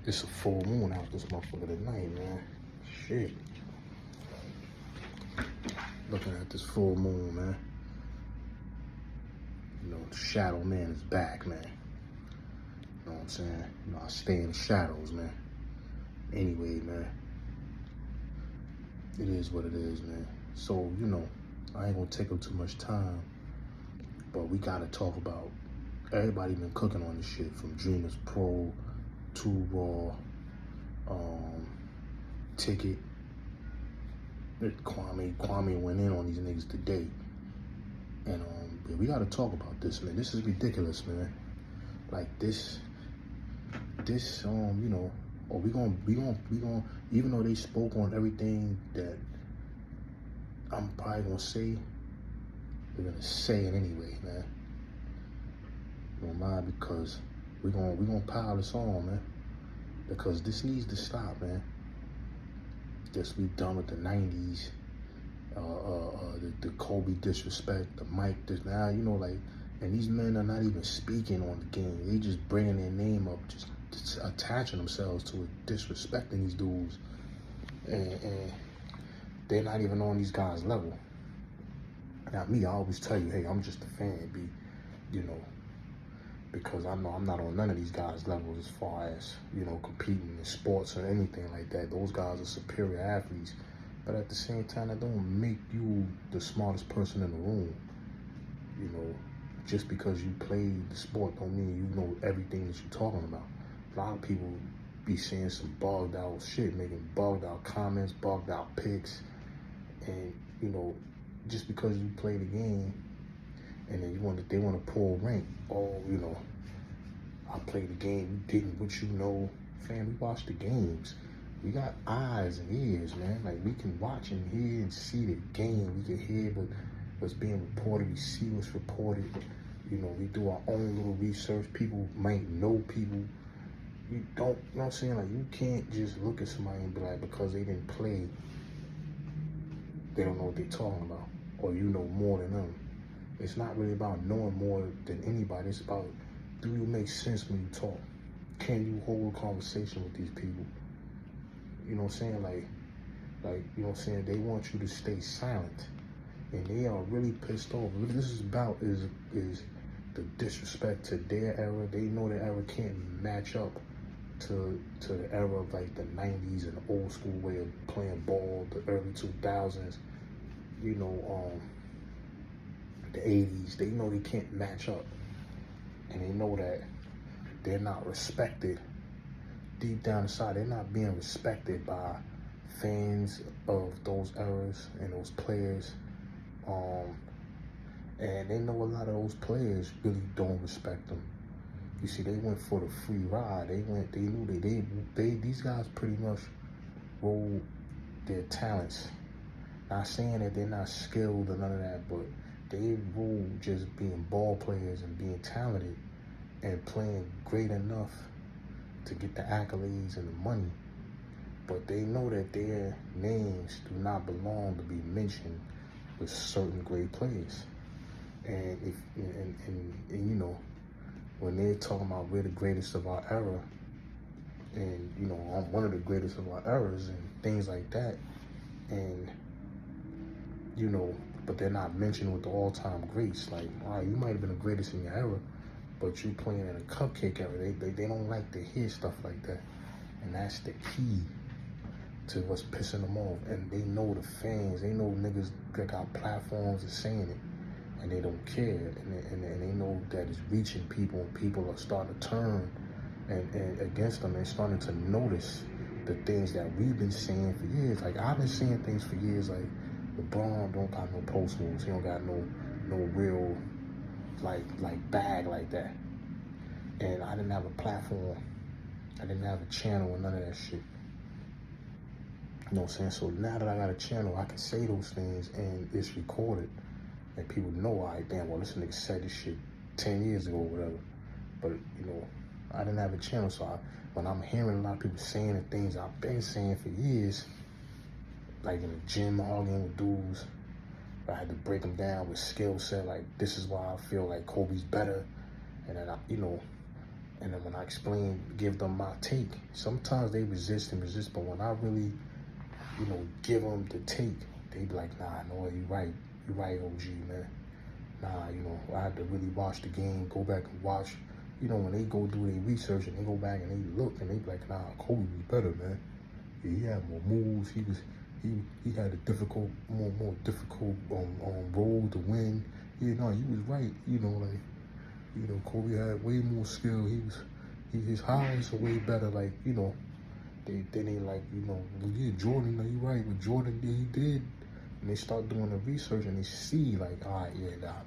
It's a full moon out this motherfucker tonight, man. Shit. Looking at this full moon, man. You know, the shadow man is back, man. You know what I'm saying? You know, I stay in the shadows, man. Anyway, man. It is what it is, man. So, you know, I ain't gonna take up too much time, but we gotta talk about, everybody been cooking on this shit, from Dreamers Pro, to Raw, Ticket. Kwame went in on these niggas today. And yeah, we gotta talk about this, man. This is ridiculous, man. Like this, you know, or we gonna, even though they spoke on everything that I'm probably gonna say, we're gonna say it anyway, man. You don't mind, because we gonna pile this on, man. Because this needs to stop, man. Just we done with the 90s, the Kobe disrespect, the Mike this now, you know, like, and these men are not even speaking on the game. They just bringing their name up, just attaching themselves to it, disrespecting these dudes, and they're not even on these guys' level. Now me, I always tell you, hey, I'm just a fan, you know, because I know I'm not on none of these guys' levels as far as, you know, competing in sports or anything like that. Those guys are superior athletes. But at the same time, that don't make you the smartest person in the room. You know, just because you play the sport don't mean you know everything that you're talking about. A lot of people be saying some bugged out shit, making bugged out comments, bugged out picks. And, you know, just because you play the game, and then they want to pull rank. Oh, you know, I played the game, you didn't, what you know. Fam, we watch the games. We got eyes and ears, man. Like, we can watch and hear and see the game. We can hear what's being reported. We see what's reported. You know, we do our own little research. People might know people. You know what I'm saying? Like, you can't just look at somebody and be like, because they didn't play, they don't know what they're talking about. Or you know more than them. It's not really about knowing more than anybody. It's about, do you make sense when you talk? Can you hold a conversation with these people? You know what I'm saying? Like, you know what I'm saying? They want you to stay silent. And they are really pissed off. What this is about is the disrespect to their era. They know their era can't match up to the era of like the 90s and the old school way of playing ball, the early 2000s, you know, the 80s. They know they can't match up, and they know that they're not respected. Deep down inside, they're not being respected by fans of those eras and those players, and they know a lot of those players really don't respect them. You see, they went for the free ride. They knew these guys pretty much rolled their talents. Not saying that they're not skilled or none of that, but they rule just being ball players and being talented and playing great enough to get the accolades and the money. But they know that their names do not belong to be mentioned with certain great players. And you know, when they're talking about we're the greatest of our era, and you know, I'm one of the greatest of our eras and things like that, and you know, but they're not mentioned with the all-time greats. Like, all right, you might have been the greatest in your era, but you playing in a cupcake era. They don't like to hear stuff like that. And that's the key to what's pissing them off. And they know the fans, they know niggas that got platforms are saying it, and they don't care. And they know that it's reaching people, and people are starting to turn and against them, and starting to notice the things that we've been saying for years. Like, I've been saying things for years, like, LeBron don't got no post moves. He don't got no real like bag like that. And I didn't have a platform. I didn't have a channel or none of that shit. You know what I'm saying? So now that I got a channel, I can say those things and it's recorded. And people know, all right, damn, well, this nigga said this shit 10 years ago or whatever. But, you know, I didn't have a channel, so when I'm hearing a lot of people saying the things I've been saying for years, like in the gym arguing with dudes, I had to break them down with skill set, like, this is why I feel like Kobe's better. And then, you know, And then when I explain, give them my take, sometimes they resist, but when I really, give them the take, they be like, nah, no, you right, OG, man. Nah, I had to really watch the game, go back and watch. When they go do their research and they go back and they look and they be like, nah, Kobe was better, man. Yeah, he had more moves. He had a more difficult role to win. Yeah, no, he was right. Kobe had way more skill. His highs are way better. They like, yeah, Jordan, you right. With Jordan, yeah, he did. And they start doing the research and they see, like, all right, yeah, nah,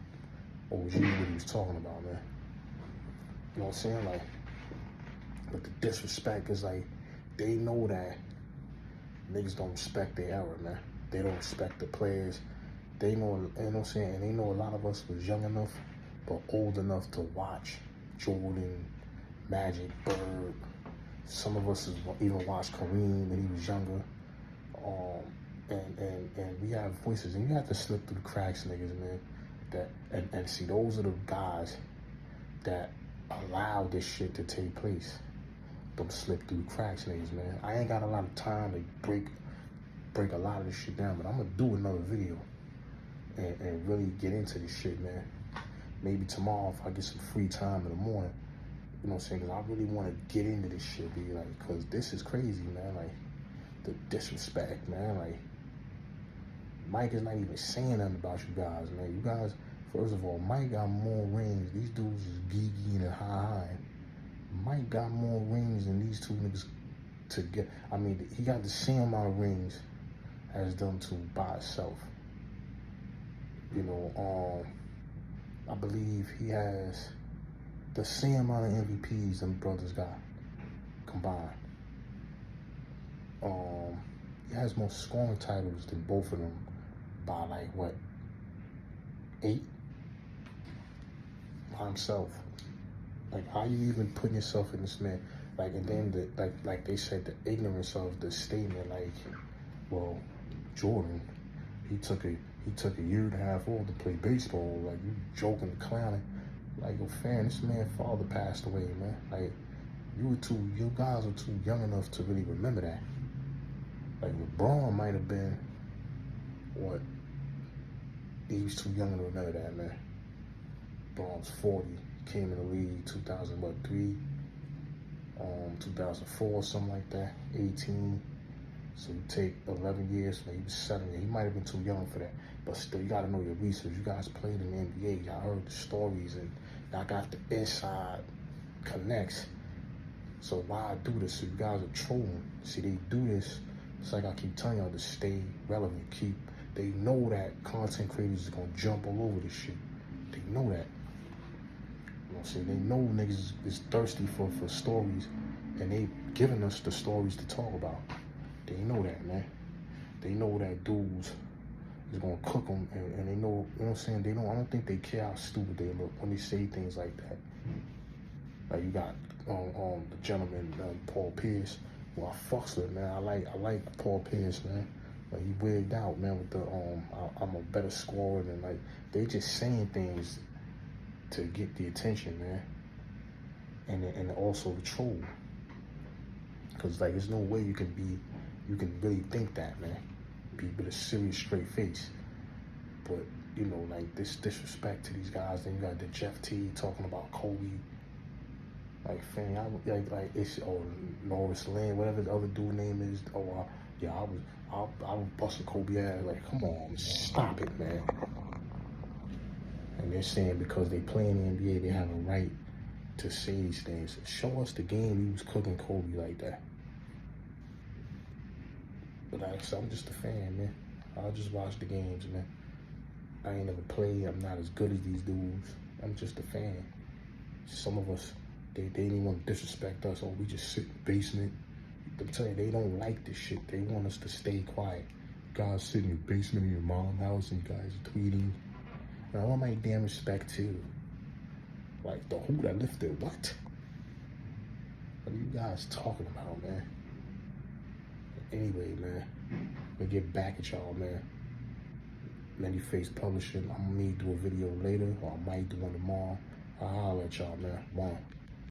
OG, what he was talking about, man. You know what I'm saying? Like, but the disrespect is like, they know that niggas don't respect their era, man. They don't respect the players. They know, you know what I'm saying? And they know a lot of us was young enough, but old enough to watch Jordan, Magic, Bird. Some of us even watched Kareem when he was younger. And we have voices, and you have to slip through the cracks, niggas, man. And see, those are the guys that allow this shit to take place. Don't slip through the cracks, niggas, man. I ain't got a lot of time to break a lot of this shit down, but I'm gonna do another video and really get into this shit, man. Maybe tomorrow if I get some free time in the morning, you know what I'm saying? Because I really want to get into this shit, be like, because this is crazy, man. Like, the disrespect, man. Like, Mike is not even saying nothing about you guys, man. You guys, first of all, Mike got more rings. These dudes is geeky and high. Mike got more rings than these two niggas to get. I mean, he got the same amount of rings as them two by itself. I believe he has the same amount of MVPs them brothers got combined. He has more scoring titles than both of them by like what, 8 by himself. Like, how you even putting yourself in this man? Like, and then like they said, the ignorance of the statement, like, well, Jordan, he took a year and a half off to play baseball. Like, you joking, clowning. Like, yo, fam, this man's father passed away, man. Like, you guys were too young enough to really remember that. Like, LeBron might have been, what? He was too young to remember that, man. LeBron's 40, came in the league 2003, 2004, something like that, 18. So you take 11 years, so he was 7. He might have been too young for that. But still, you gotta know your research. You guys played in the NBA, y'all heard the stories, and y'all got the inside connects. So why do this? So you guys are trolling. See, they do this. It's like I keep telling y'all to stay relevant. They know that content creators is gonna jump all over this shit. They know that. You know what I'm saying? They know niggas is thirsty for stories, and they giving us the stories to talk about. They know that, man. They know that dudes is gonna cook them, and they know, you know what I'm saying? I don't think they care how stupid they look when they say things like that. Like, you got the gentleman, Paul Pierce. Well, I fucks with, man. I like Paul Pierce, man. Like, he wigged out, man, with the I'm a better scorer than, like, they just saying things to get the attention, man. And also the troll. Cause like, there's no way you can really think that, man. Be with a serious straight face. But, like, this disrespect to these guys. Then you got the Jeff T talking about Kobe. Like, fam, it's, Norris Lane, whatever the other dude name is. I was busting Kobe ass. Like, come on, stop it, man. And they're saying because they play in the NBA, they have a right to say these things. Show us the game you was cooking Kobe like that. But I'm just a fan, man. I'll just watch the games, man. I ain't never played. I'm not as good as these dudes. I'm just a fan. Some of us, they didn't want to disrespect us. Oh, we just sit in the basement. I'm telling you, they don't like this shit. They want us to stay quiet. You guys sit in your basement in your mom's house and you guys are tweeting. And I want my damn respect too. Like, the who that lifted what? What are you guys talking about, man? Anyway, man, I'm gonna get back at y'all, man. Many Face Publishing. I'm gonna do a video later, or I might do one tomorrow. I'll holler at y'all, man. One.